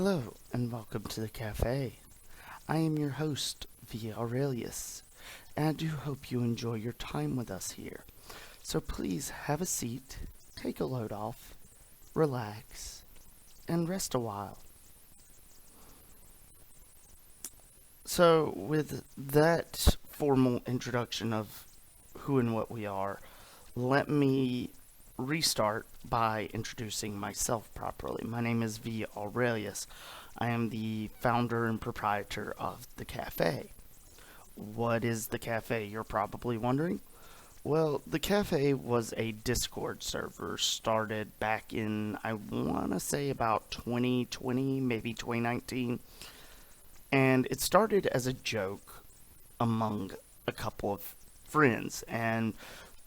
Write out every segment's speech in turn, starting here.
Hello, and welcome to the cafe. I am your host, Via Aurelius, and I do hope you enjoy your time with us here. So please have a seat, take a load off, relax, and rest a while. So, with that formal introduction of who and what we are, let me restart by introducing myself properly. My name is V. Aurelius. I am the founder and proprietor of the cafe. What is the cafe, you're probably wondering? Well, the cafe was a Discord server started back in, I want to say, about 2020, maybe 2019. And it started as a joke among a couple of friends. And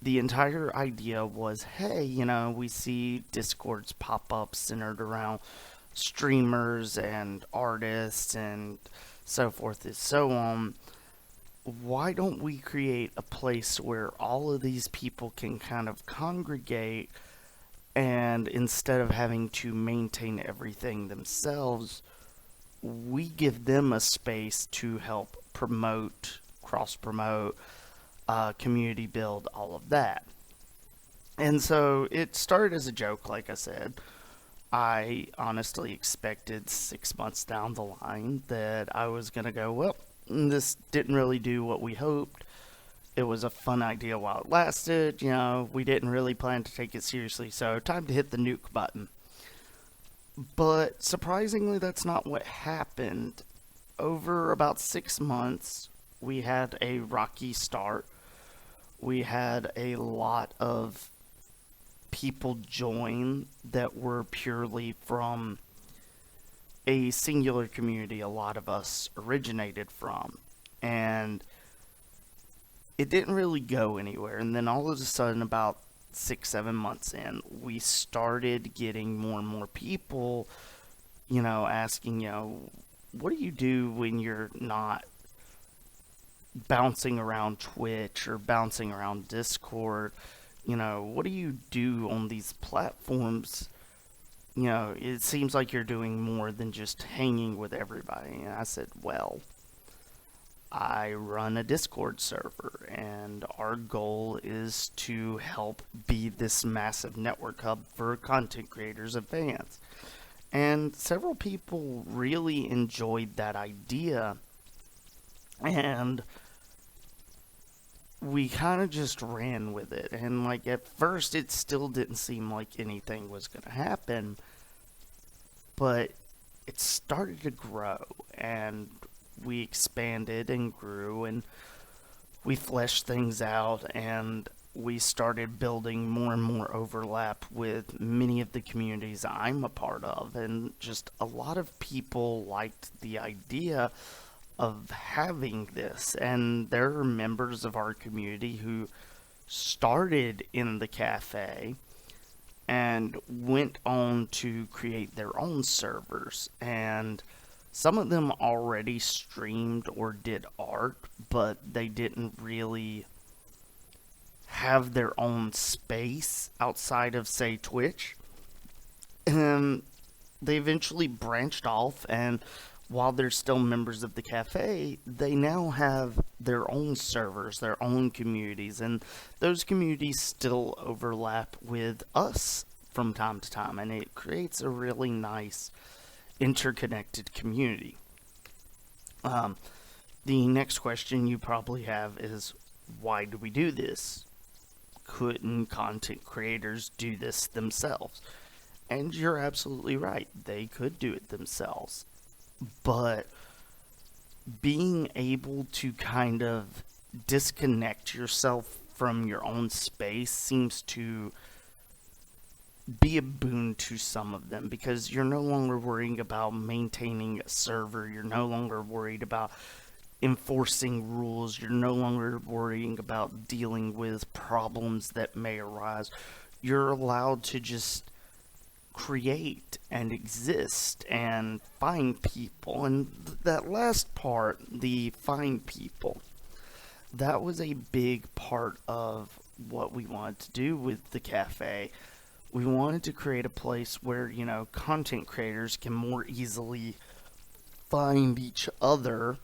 the entire idea was, hey, we see Discords pop up centered around streamers and artists and so forth and so on. Why don't we create a place where all of these people can kind of congregate, and instead of having to maintain everything themselves, we give them a space to help promote, cross promote, community build, all of that. And so it started as a joke, like I said. I honestly expected 6 months down the line that I was going to go, well, this didn't really do what we hoped. It was a fun idea while it lasted. We didn't really plan to take it seriously, so time to hit the nuke button. But surprisingly, that's not what happened. Over about 6 months, we had a rocky start. We had a lot of people join that were purely from a singular community a lot of us originated from. And it didn't really go anywhere. And then all of a sudden, about 6, 7 months in, we started getting more and more people, asking, what do you do when you're not bouncing around Twitch or bouncing around Discord? What do you do on these platforms? It seems like you're doing more than just hanging with everybody. And I said, well, I run a Discord server, and our goal is to help be this massive network hub for content creators and fans. And several people really enjoyed that idea, and we kind of just ran with it. And at first it still didn't seem like anything was going to happen, but it started to grow, and we expanded and grew, and we fleshed things out, and we started building more and more overlap with many of the communities I'm a part of. And just a lot of people liked the idea of having this, and there are members of our community who started in the cafe and went on to create their own servers. And some of them already streamed or did art, but they didn't really have their own space outside of, say, Twitch. And they eventually branched off, and while they're still members of the cafe, they now have their own servers, their own communities, and those communities still overlap with us from time to time, and it creates a really nice interconnected community. The next question you probably have is, why do we do this? Couldn't content creators do this themselves? And you're absolutely right, they could do it themselves. But being able to kind of disconnect yourself from your own space seems to be a boon to some of them, because you're no longer worrying about maintaining a server, you're no longer worried about enforcing rules, you're no longer worrying about dealing with problems that may arise. You're allowed to just create and exist and find people. And that last part, the find people, that was a big part of what we wanted to do with the cafe. we wanted to create a place where, content creators can more easily find each other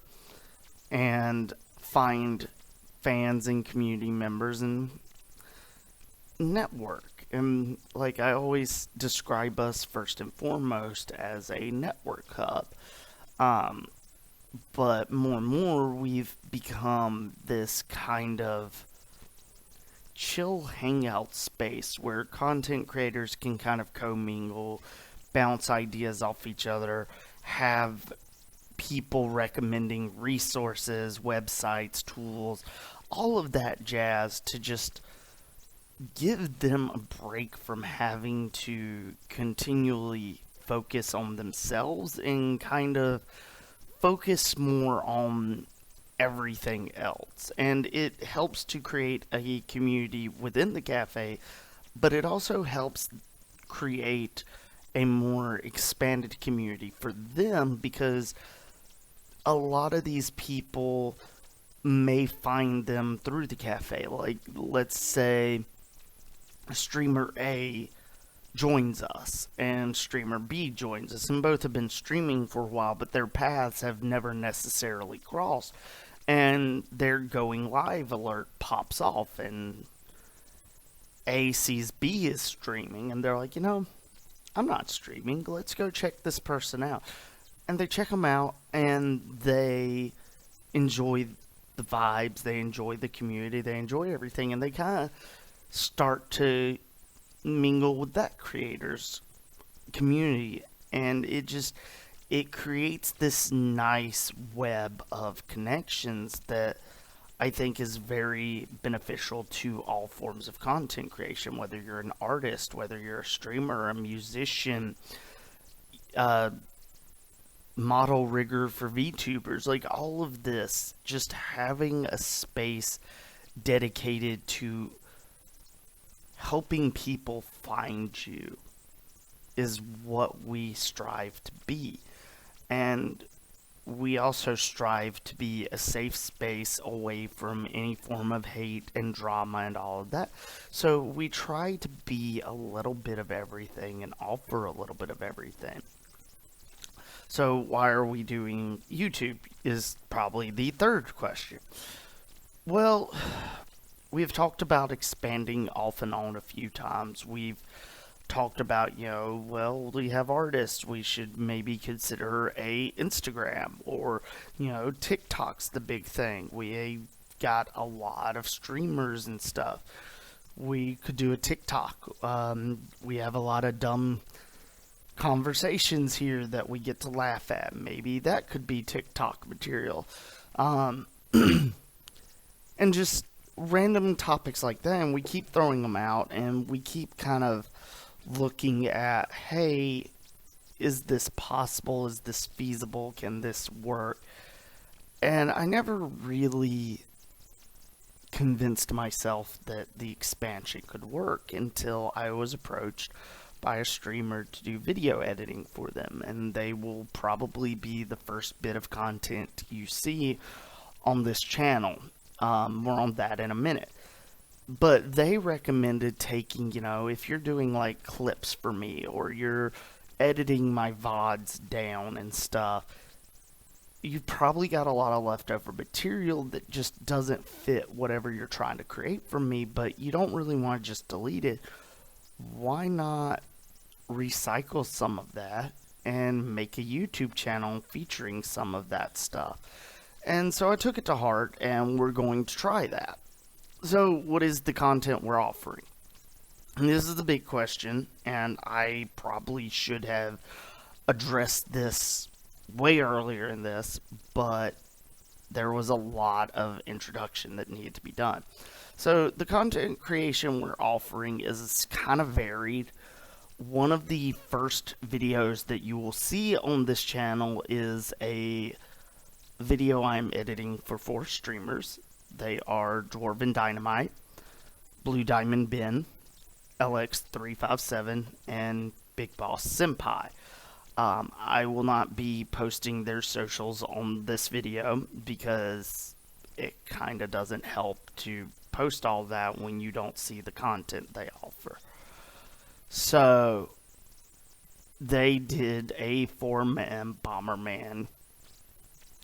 and find fans and community members and network. And like I always describe us first and foremost as a network hub. Um, but more and more, we've become this kind of chill hangout space where content creators can kind of commingle, bounce ideas off each other, have people recommending resources, websites, tools, all of that jazz to just give them a break from having to continually focus on themselves and kind of focus more on everything else. And it helps to create a community within the cafe, but it also helps create a more expanded community for them because a lot of these people may find them through the cafe. Like, let's say streamer A joins us and streamer B joins us, and both have been streaming for a while, but their paths have never necessarily crossed. And their going live alert pops off, and A sees B is streaming, and they're like, I'm not streaming. Let's go check this person out. And they check them out, and they enjoy the vibes, they enjoy the community, they enjoy everything, and they kind of start to mingle with that creator's community, and it creates this nice web of connections that I think is very beneficial to all forms of content creation, whether you're an artist, whether you're a streamer, a musician, model rigger for VTubers, like all of this, just having a space dedicated to helping people find you is what we strive to be. And we also strive to be a safe space away from any form of hate and drama and all of that. So we try to be a little bit of everything and offer a little bit of everything. So why are we doing YouTube is probably the third question. Well, we've talked about expanding off and on a few times. We've talked about, we have artists, we should maybe consider a Instagram, or, TikTok's the big thing. We got a lot of streamers and stuff. We could do a TikTok. We have a lot of dumb conversations here that we get to laugh at. Maybe that could be TikTok material. And just random topics like that, and we keep throwing them out, and we keep kind of looking at, hey, is this possible? Is this feasible? Can this work? And I never really convinced myself that the expansion could work until I was approached by a streamer to do video editing for them, and they will probably be the first bit of content you see on this channel. More on that in a minute. But they recommended taking, if you're doing like clips for me, or you're editing my VODs down and stuff, you've probably got a lot of leftover material that just doesn't fit whatever you're trying to create for me, but you don't really want to just delete it. Why not recycle some of that and make a YouTube channel featuring some of that stuff? And so I took it to heart, and we're going to try that. So what is the content we're offering? And this is the big question, and I probably should have addressed this way earlier in this, but there was a lot of introduction that needed to be done. So the content creation we're offering is kind of varied. One of the first videos that you will see on this channel is a video I'm editing for 4 streamers. They are Dwarven Dynamite, Blue Diamond Ben, LX357, and Big Boss Senpai. I will not be posting their socials on this video because it kind of doesn't help to post all that when you don't see the content they offer. So they did a 4-man Bomberman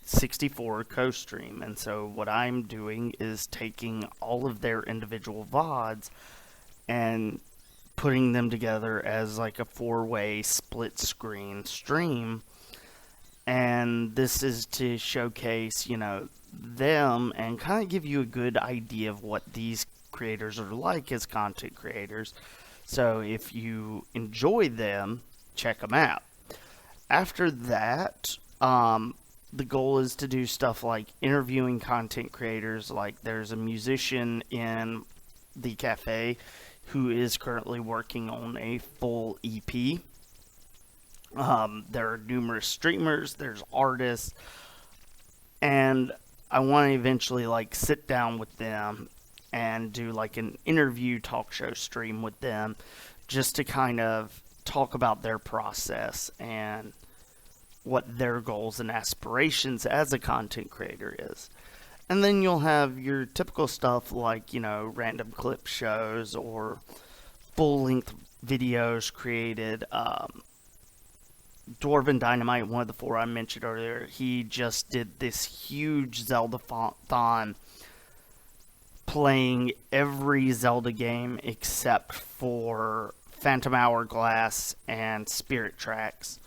64 co-stream, and so what I'm doing is taking all of their individual VODs and putting them together as like a 4-way split screen stream. And this is to showcase, them and kind of give you a good idea of what these creators are like as content creators. So if you enjoy them, check them out. After that, the goal is to do stuff like interviewing content creators. Like there's a musician in the cafe who is currently working on a full EP. There are numerous streamers, there's artists, and I want to eventually like sit down with them and do like an interview talk show stream with them just to kind of talk about their process and what their goals and aspirations as a content creator is. And then you'll have your typical stuff like, random clip shows or full-length videos created. Dwarven Dynamite, one of the 4 I mentioned earlier, he just did this huge Zelda-thon playing every Zelda game except for Phantom Hourglass and Spirit Tracks.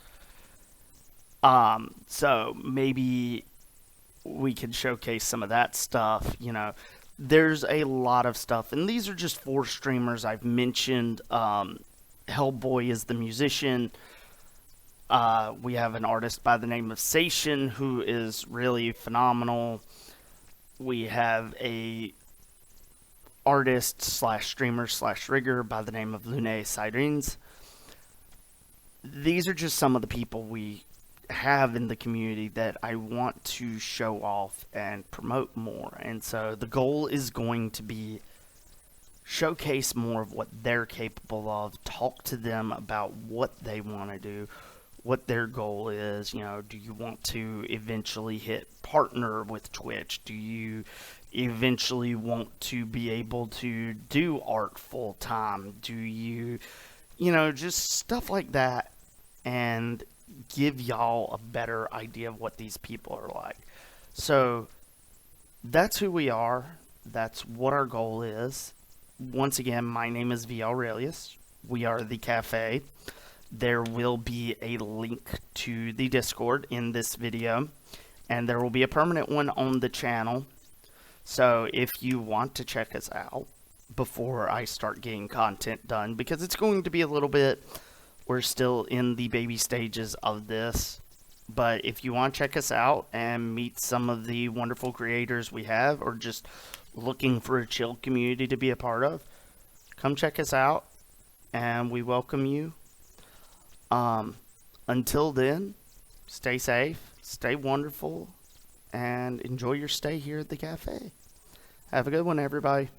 So maybe we could showcase some of that stuff. There's a lot of stuff, and these are just 4 streamers I've mentioned. Hellboy is the musician. We have an artist by the name of Sation who is really phenomenal. We have a artist slash streamer slash rigger by the name of Lune Sirens. These are just some of the people we have in the community that I want to show off and promote more. And so the goal is going to be showcase more of what they're capable of, talk to them about what they want to do, what their goal is. Do you want to eventually hit partner with Twitch? Do you eventually want to be able to do art full time? Do you, just stuff like that, and give y'all a better idea of what these people are like. So that's who we are. That's what our goal is. Once again, my name is V. Aurelius. We are the cafe. There will be a link to the Discord in this video, and there will be a permanent one on the channel. So if you want to check us out before I start getting content done, because it's going to be a little bit, we're still in the baby stages of this, but if you want to check us out and meet some of the wonderful creators we have, or just looking for a chill community to be a part of, come check us out, and we welcome you. Until then, stay safe, stay wonderful, and enjoy your stay here at the cafe. Have a good one, everybody.